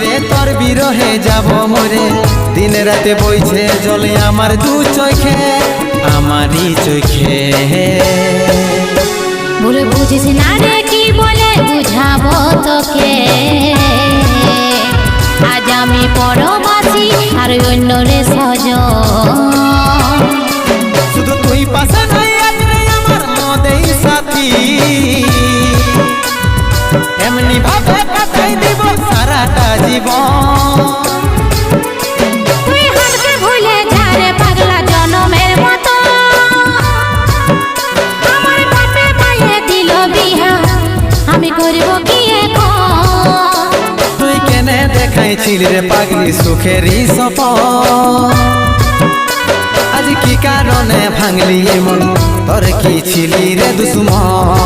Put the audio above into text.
রে তোর বিরহে যাব মরে, দিন রাতে বইছে জলে আমার দু চোখে, আমারই চোখে। বলে বুঝিস না রে কি বলে বুঝাবো তোকে, আজ আমি পরবাসী আর অন্য রে সজন। শুধু তুই পাশে নাই আজ রে আমার মদেই সাথী, এমনি ভাবে কাটাই দিব সারাটা জীবন। তুই হারকে ভুলে যা রে পাগলা জনমের মতো, আমার বাপে মায়ে দিল বিহা, আমি করব কি এখন? তুই কেনে দেখাইছিলি রে পাগলি সুখেরই সপন, আজ কি কারণে ভাঙলি মন, তোর কি ছিলি রে দুশ্মন?